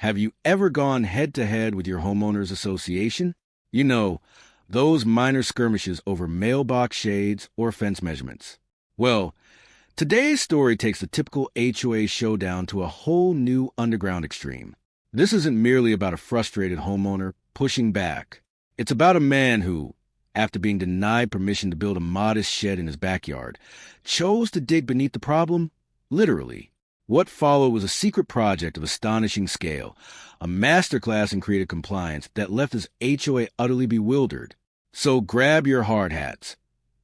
Have you ever gone head-to-head with your homeowners association? You know, those minor skirmishes over mailbox shades or fence measurements. Well, today's story takes the typical HOA showdown to a whole new underground extreme. This isn't merely about a frustrated homeowner pushing back. It's about a man who, after being denied permission to build a modest shed in his backyard, chose to dig beneath the problem, literally. What followed was a secret project of astonishing scale, a masterclass in creative compliance that left his HOA utterly bewildered. So grab your hard hats,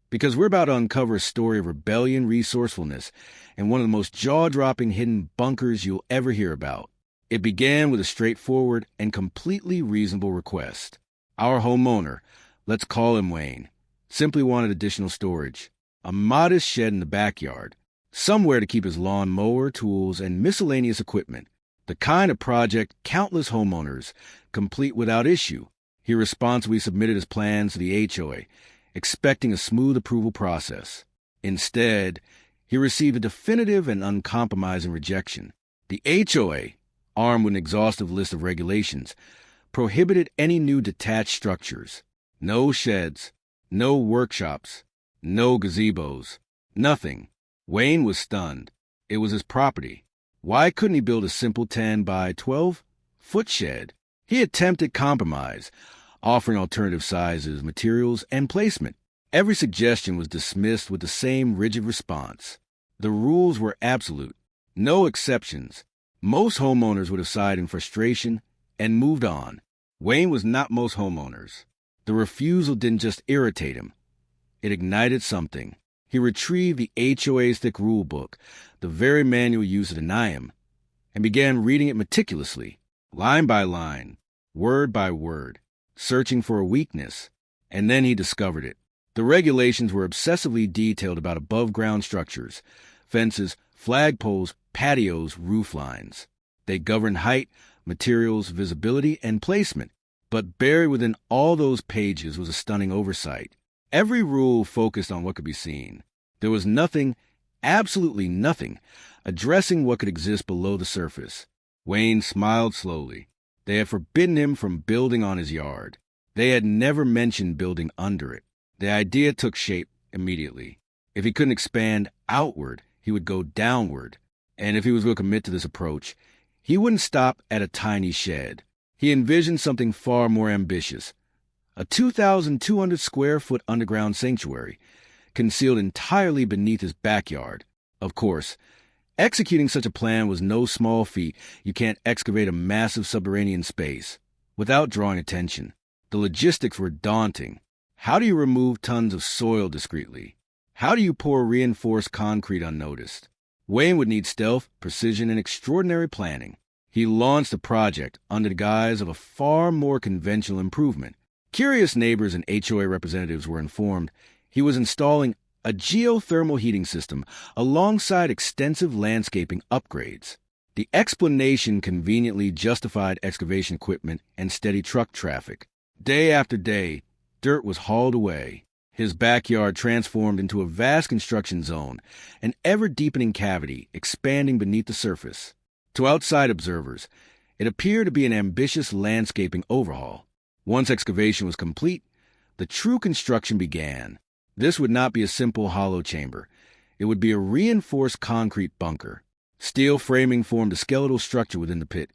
because we're about to uncover a story of rebellion, resourcefulness, and one of the most jaw-dropping hidden bunkers you'll ever hear about. It began with a straightforward and completely reasonable request. Our homeowner, let's call him Wayne, simply wanted additional storage, a modest shed in the backyard, somewhere to keep his lawn mower, tools, and miscellaneous equipment, the kind of project countless homeowners complete without issue. He responsibly submitted his plans to the HOA, expecting a smooth approval process. Instead, he received a definitive and uncompromising rejection. The HOA, armed with an exhaustive list of regulations, prohibited any new detached structures. No sheds, no workshops, no gazebos, nothing. Wayne was stunned. It was his property. Why couldn't he build a simple 10 by 12-foot shed? He attempted compromise, offering alternative sizes, materials, and placement. Every suggestion was dismissed with the same rigid response. The rules were absolute. No exceptions. Most homeowners would have sighed in frustration and moved on. Wayne was not most homeowners. The refusal didn't just irritate him. It ignited something. He retrieved the HOA's thick rule book, the very manual used to deny him, and began reading it meticulously, line by line, word by word, searching for a weakness. And then he discovered it. The regulations were obsessively detailed about above-ground structures, fences, flagpoles, patios, roof lines. They governed height, materials, visibility, and placement. But buried within all those pages was a stunning oversight. Every rule focused on what could be seen. There was nothing, absolutely nothing, addressing what could exist below the surface. Wayne smiled slowly. They had forbidden him from building on his yard. They had never mentioned building under it. The idea took shape immediately. If he couldn't expand outward, he would go downward. And if he was going to commit to this approach, he wouldn't stop at a tiny shed. He envisioned something far more ambitious. A 2,200 square foot underground sanctuary, concealed entirely beneath his backyard. Of course, executing such a plan was no small feat. You can't excavate a massive subterranean space without drawing attention. The logistics were daunting. How do you remove tons of soil discreetly? How do you pour reinforced concrete unnoticed? Wayne would need stealth, precision, and extraordinary planning. He launched the project under the guise of a far more conventional improvement. Curious neighbors and HOA representatives were informed he was installing a geothermal heating system alongside extensive landscaping upgrades. The explanation conveniently justified excavation equipment and steady truck traffic. Day after day, dirt was hauled away. His backyard transformed into a vast construction zone, an ever-deepening cavity expanding beneath the surface. To outside observers, it appeared to be an ambitious landscaping overhaul. Once excavation was complete, the true construction began. This would not be a simple hollow chamber. It would be a reinforced concrete bunker. Steel framing formed a skeletal structure within the pit,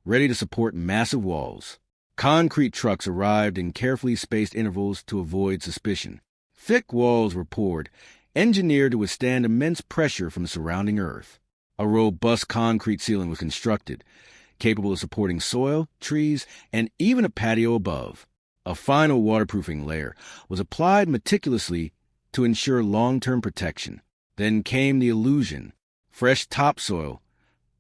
ready to support massive walls. Concrete trucks arrived in carefully spaced intervals to avoid suspicion. Thick walls were poured, engineered to withstand immense pressure from the surrounding earth. A robust concrete ceiling was constructed, capable of supporting soil, trees, and even a patio above. A final waterproofing layer was applied meticulously to ensure long-term protection. Then came the illusion. Fresh topsoil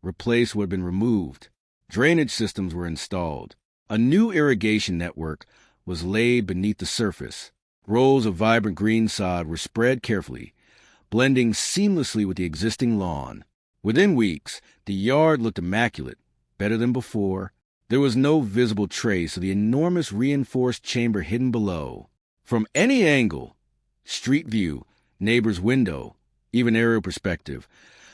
replaced what had been removed. Drainage systems were installed. A new irrigation network was laid beneath the surface. Rolls of vibrant green sod were spread carefully, blending seamlessly with the existing lawn. Within weeks, the yard looked immaculate, better than before. There was no visible trace of the enormous reinforced chamber hidden below. From any angle, street view, neighbor's window, even aerial perspective,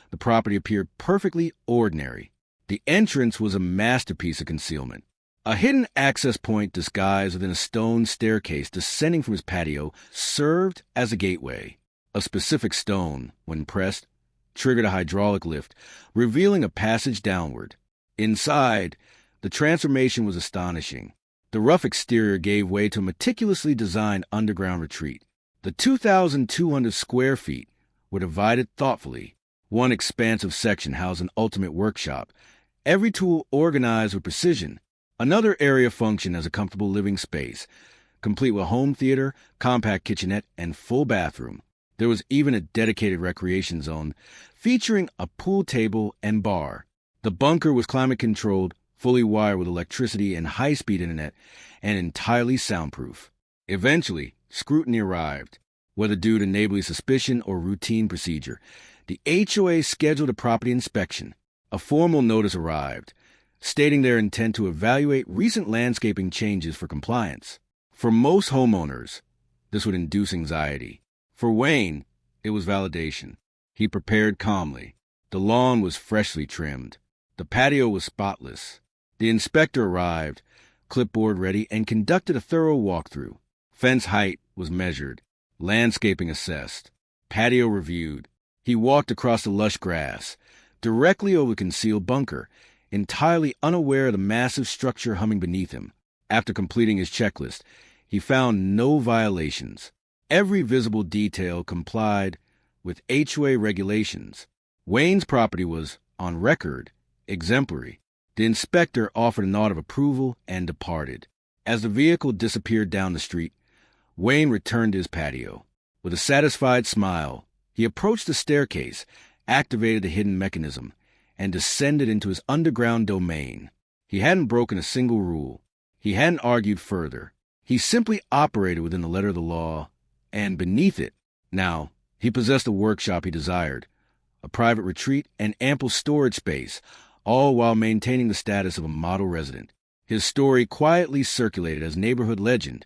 the property appeared perfectly ordinary. The entrance was a masterpiece of concealment. A hidden access point disguised within a stone staircase descending from his patio served as a gateway. A specific stone, when pressed, triggered a hydraulic lift, revealing a passage downward. Inside, the transformation was astonishing. The rough exterior gave way to a meticulously designed underground retreat. The 2,200 square feet were divided thoughtfully. One expansive section housed an ultimate workshop, every tool organized with precision. Another area functioned as a comfortable living space, complete with home theater, compact kitchenette, and full bathroom. There was even a dedicated recreation zone featuring a pool table and bar. The bunker was climate-controlled, fully wired with electricity and high-speed internet, and entirely soundproof. Eventually, scrutiny arrived. Whether due to neighborly suspicion or routine procedure, the HOA scheduled a property inspection. A formal notice arrived, stating their intent to evaluate recent landscaping changes for compliance. For most homeowners, this would induce anxiety. For Wayne, it was validation. He prepared calmly. The lawn was freshly trimmed. The patio was spotless. The inspector arrived, clipboard ready, and conducted a thorough walkthrough. Fence height was measured, landscaping assessed, patio reviewed. He walked across the lush grass, directly over the concealed bunker, entirely unaware of the massive structure humming beneath him. After completing his checklist, he found no violations. Every visible detail complied with HOA regulations. Wayne's property was, on record, exemplary. The inspector offered a nod of approval and departed. As the vehicle disappeared down the street, Wayne returned to his patio. With a satisfied smile, he approached the staircase, activated the hidden mechanism, and descended into his underground domain. He hadn't broken a single rule. He hadn't argued further. He simply operated within the letter of the law, and beneath it, now, he possessed the workshop he desired, a private retreat, and ample storage space, all while maintaining the status of a model resident. His story quietly circulated as neighborhood legend,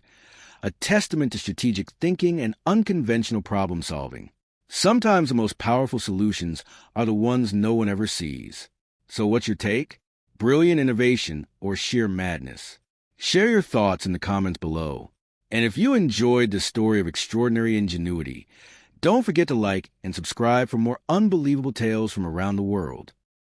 a testament to strategic thinking and unconventional problem-solving. Sometimes the most powerful solutions are the ones no one ever sees. So what's your take? Brilliant innovation or sheer madness? Share your thoughts in the comments below. And if you enjoyed this story of extraordinary ingenuity, don't forget to like and subscribe for more unbelievable tales from around the world.